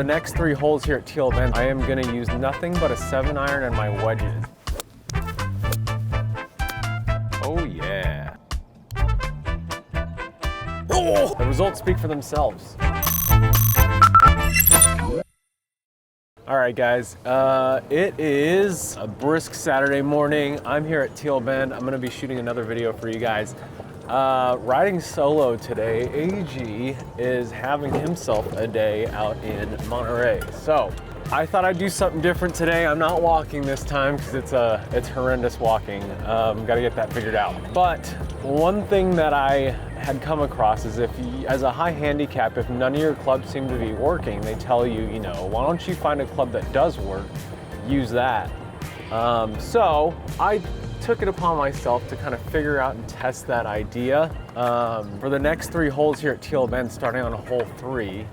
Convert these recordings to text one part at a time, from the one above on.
the next 3 holes here at Teal Bend, I am gonna use nothing but a 7-iron and my wedges. Oh yeah. Oh! The results speak for themselves. All right, guys, it is a brisk Saturday morning. I'm here at Teal Bend. I'm gonna be shooting another video for you guys. Riding solo today, AG is having himself a day out in Monterey. So I thought I'd do something different today. I'm not walking this time because it's horrendous walking. Gotta get that figured out. But one thing that I had come across is if you, as a high handicap, if none of your clubs seem to be working, they tell you, you know, why don't you find a club that does work, use that. So I took it upon myself to kind of figure out and test that idea. For the next 3 holes here at Teal Bend, starting on hole 3,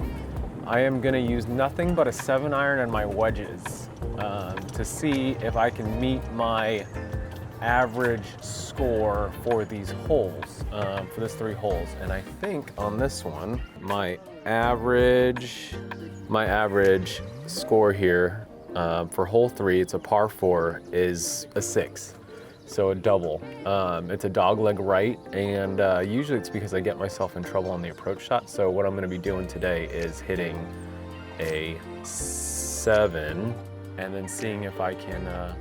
I am gonna use nothing but a 7-iron and my wedges to see if I can meet my average score for these holes, for this 3 holes. And I think on this one, my average score here for hole 3, it's a par 4, is a 6. So a double. It's a dogleg right, and usually it's because I get myself in trouble on the approach shot. So what I'm gonna be doing today is hitting a 7 and then seeing if I can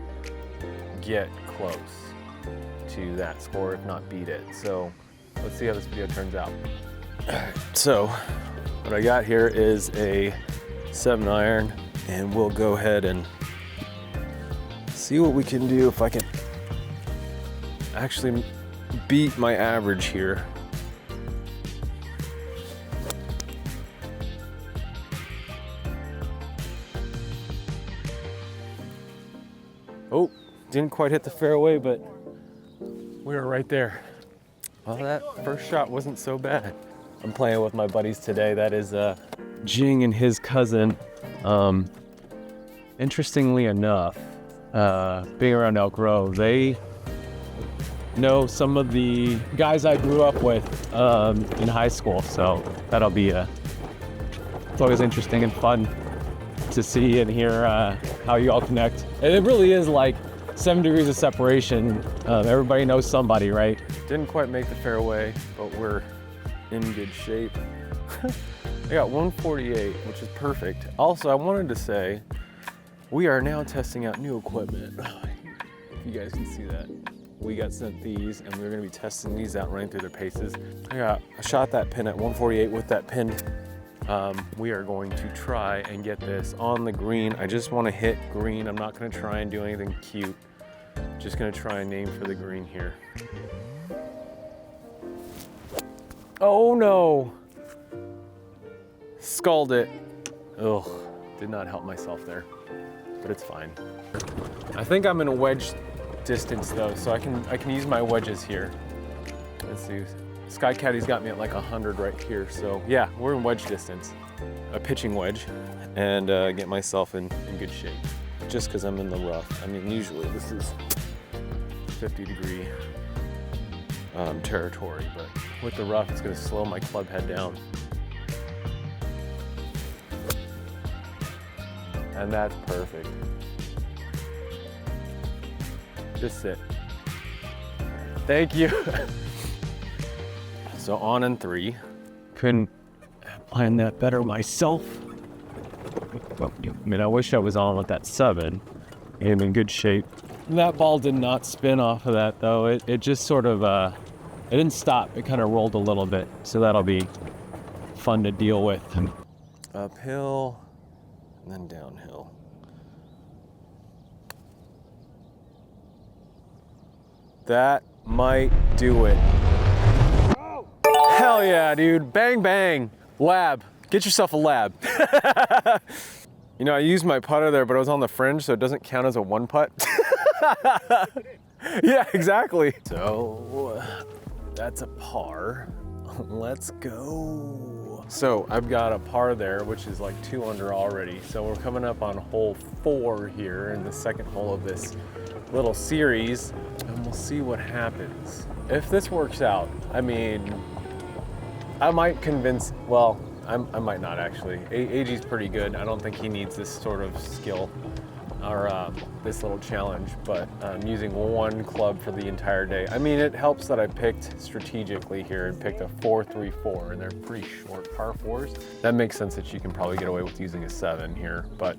get close to that score, if not beat it. So let's see how this video turns out. So what I got here is a 7-iron, and we'll go ahead and see what we can do if I can actually beat my average here. Oh, didn't quite hit the fairway, but we were right there. Well, that first shot wasn't so bad. I'm playing with my buddies today. That is Jing and his cousin. Interestingly enough, being around Elk Grove, they know some of the guys I grew up with in high school, so that'll be it's always interesting and fun to see and hear how you all connect. And it really is like 7 degrees of separation. Everybody knows somebody, right? Didn't quite make the fairway, but we're in good shape. I got 148, which is perfect. Also, I wanted to say, we are now testing out new equipment. If you guys can see that. We got sent these, and we're gonna be testing these out, running through their paces. I shot that pin at 148 with that pin. We are going to try and get this on the green. I just wanna hit green. I'm not gonna try and do anything cute. Just gonna try and aim for the green here. Oh no! Sculled it. Ugh, did not help myself there, but it's fine. I think I'm in a wedge distance though, so I can use my wedges here. Let's see, Sky Caddy's got me at like 100 right here, so yeah, we're in wedge distance. A pitching wedge, and get myself in good shape. Just because I'm in the rough. I mean, usually this is 50-degree territory, but with the rough, it's gonna slow my club head down. And that's perfect. Just sit. Thank you. So on in 3. Couldn't plan that better myself. Well, I mean, I wish I was on with that 7. I'm in good shape. That ball did not spin off of that though. It just sort of, it didn't stop. It kind of rolled a little bit. So that'll be fun to deal with. Uphill and then downhill. That might do it. Oh. Hell yeah, dude. Bang, bang. Lab. Get yourself a lab. You know, I used my putter there, but it was on the fringe, so it doesn't count as a 1-putt. Yeah, exactly. So, that's a par. Let's go. So, I've got a par there, which is like 2 under already. So, we're coming up on hole 4 here in the second hole of this little series, and we'll see what happens. If this works out, I mean, I might convince, well, I might not actually. AG's pretty good. I don't think he needs this sort of skill or this little challenge, but I'm using one club for the entire day. I mean, it helps that I picked strategically here and picked a 4-3-4, and they're pretty short par fours. That makes sense that you can probably get away with using a 7 here, but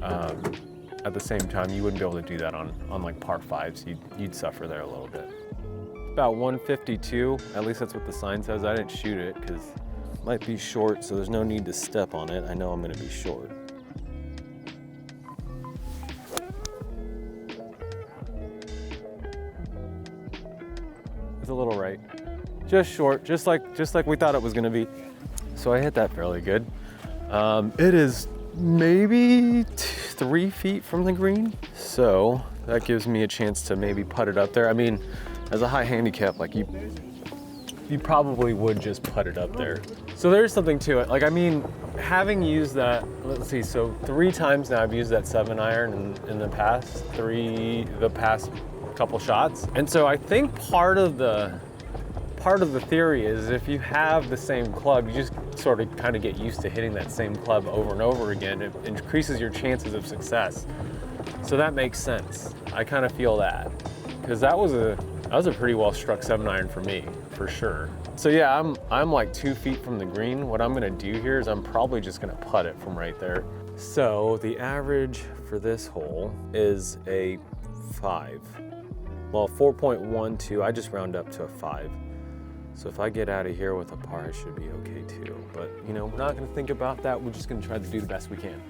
at the same time, you wouldn't be able to do that on like par 5s. You'd suffer there a little bit. About 152, at least that's what the sign says. I didn't shoot it because it might be short, so there's no need to step on it. I know I'm gonna be short. It's a little right, just short, just like we thought it was gonna be. So I hit that fairly good. It is maybe 3 feet from the green, so that gives me a chance to maybe putt it up there. I mean, as a high handicap, like you probably would just putt it up there. So there's something to it. Like, I mean, having used that, let's see, so 3 times now I've used that 7-iron in the past couple shots. And so I think part of the theory is if you have the same club, you just sort of kind of get used to hitting that same club over and over again. It increases your chances of success. So that makes sense. I kind of feel that, because that was a pretty well struck 7-iron for me, for sure. So yeah, I'm like 2 feet from the green. What I'm gonna do here is I'm probably just gonna putt it from right there. So the average for this hole is a 5. Well, 4.12, I just round up to a 5. So if I get out of here with a par, I should be okay too. But you know, we're not gonna think about that. We're just gonna try to do the best we can.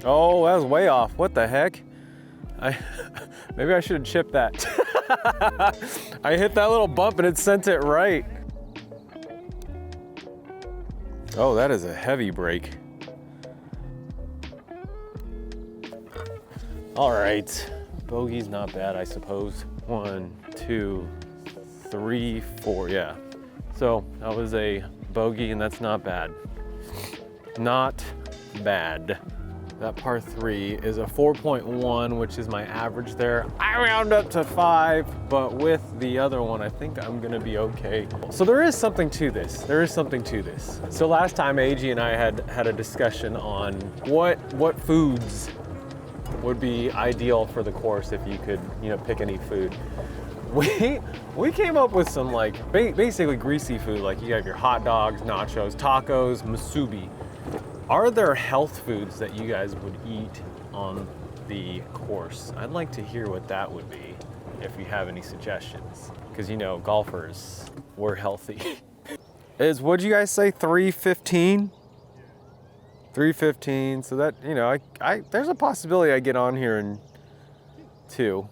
Oh, that was way off. What the heck? Maybe I should have chipped that. I hit that little bump and it sent it right. Oh, that is a heavy break. All right, bogey's not bad, I suppose. 1, 2, 3, 4, yeah. So that was a bogey, and that's not bad. Not bad. That par 3 is a 4.1, which is my average there. I round up to 5, but with the other one, I think I'm gonna be okay. So there is something to this. There is something to this. So last time AG and I had a discussion on what foods would be ideal for the course if you could, you know, pick any food. We came up with some like basically greasy food, like you have your hot dogs, nachos, tacos, musubi. Are there health foods that you guys would eat on the course? I'd like to hear what that would be if you have any suggestions, because you know, golfers, we're healthy. What'd you guys say, 315? 315, so that, you know, there's a possibility I get on here in 2.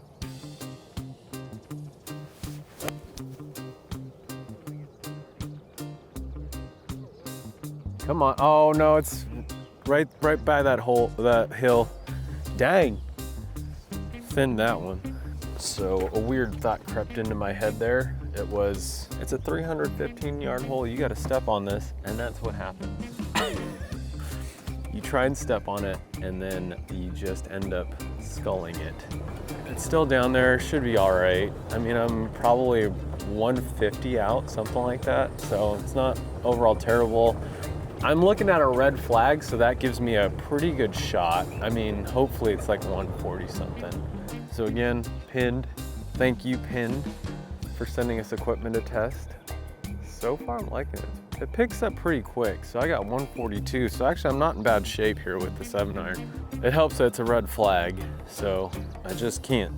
Come on, oh no, it's right by that hill. Dang, thinned that one. So a weird thought crept into my head there. It's a 315-yard hole, you gotta step on this, and that's what happens. You try and step on it, and then you just end up sculling it. It's still down there, should be all right. I mean, I'm probably 150 out, something like that, so it's not overall terrible. I'm looking at a red flag, so that gives me a pretty good shot. I mean, hopefully it's like 140 something. So again, Pinned, thank you Pinned for sending us equipment to test. So far I'm liking it. It picks up pretty quick, so I got 142. So actually I'm not in bad shape here with the 7-iron. It helps that it's a red flag, so I just can't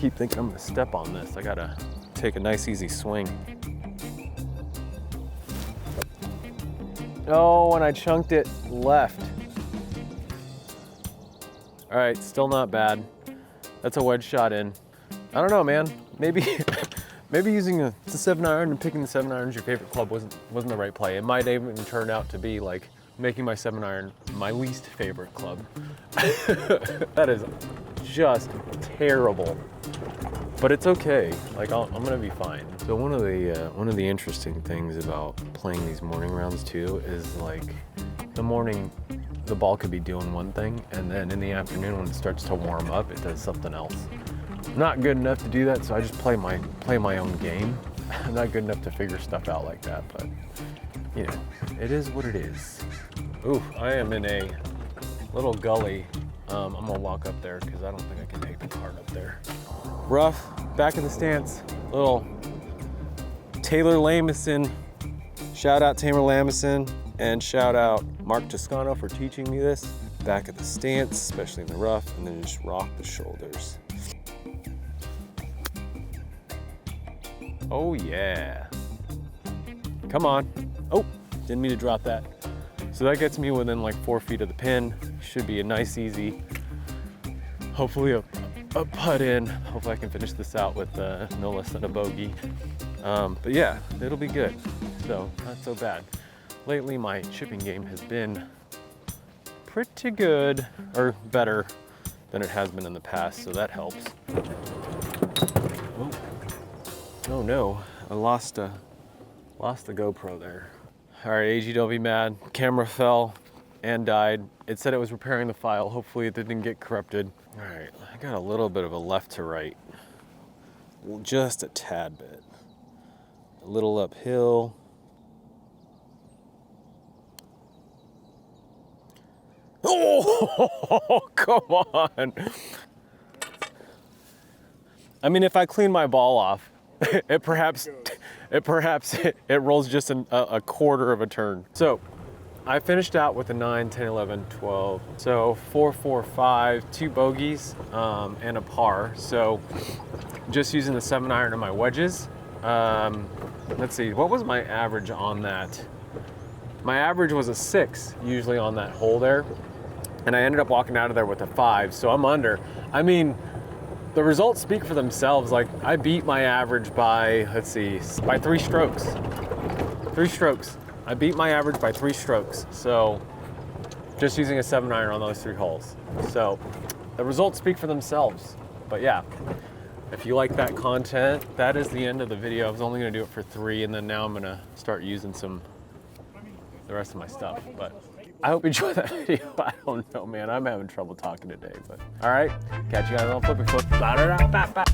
keep thinking I'm gonna step on this. I gotta take a nice easy swing. Oh, and I chunked it left. All right, still not bad. That's a wedge shot in. I don't know, man. Maybe using the 7-iron and picking the 7-iron as your favorite club wasn't the right play. It might even turn out to be like making my 7-iron my least favorite club. That is just terrible. But it's okay. Like I'm gonna be fine. So one of the interesting things about playing these morning rounds too is like the morning, the ball could be doing one thing, and then in the afternoon when it starts to warm up, it does something else. I'm not good enough to do that, so I just play my own game. I'm not good enough to figure stuff out like that, but you know, it is what it is. Ooh, I am in a little gully. I'm gonna walk up there because I don't think I can take the cart up there. Rough, back in the stance. Little Taylor Lamison. Shout out Taylor Lamison and shout out Mark Toscano for teaching me this. Back at the stance, especially in the rough, and then just rock the shoulders. Oh yeah. Come on. Oh, didn't mean to drop that. So that gets me within like 4 feet of the pin. Should be a nice, easy, hopefully a putt in. Hopefully I can finish this out with no less than a bogey. But yeah, it'll be good. So not so bad. Lately my chipping game has been pretty good, or better than it has been in the past, so that helps. Oh no, I lost the GoPro there. All right, AG, don't be mad. Camera fell and died. It said it was repairing the file. Hopefully it didn't get corrupted. All right, I got a little bit of a left to right. Well, just a tad bit. A little uphill. Oh, come on. I mean, if I clean my ball off, it rolls just a quarter of a turn. So I finished out with a 9, 10, 11, 12. So 4, 4, 5, 2 bogeys, and a par. So just using the 7-iron and my wedges. Let's see, what was my average on that? My average was a 6 usually on that hole there. And I ended up walking out of there with a 5, so I'm under. I mean, the results speak for themselves. Like, I beat my average by, let's see, by 3 strokes. 3 strokes. I beat my average by 3 strokes. So just using a 7-iron on those 3 holes. So the results speak for themselves. But yeah, if you like that content, that is the end of the video. I was only gonna do it for 3, and then now I'm gonna start using the rest of my stuff. But I hope you enjoyed that video. I don't know, man. I'm having trouble talking today, but all right. Catch you guys on Flippy Flip. Bye.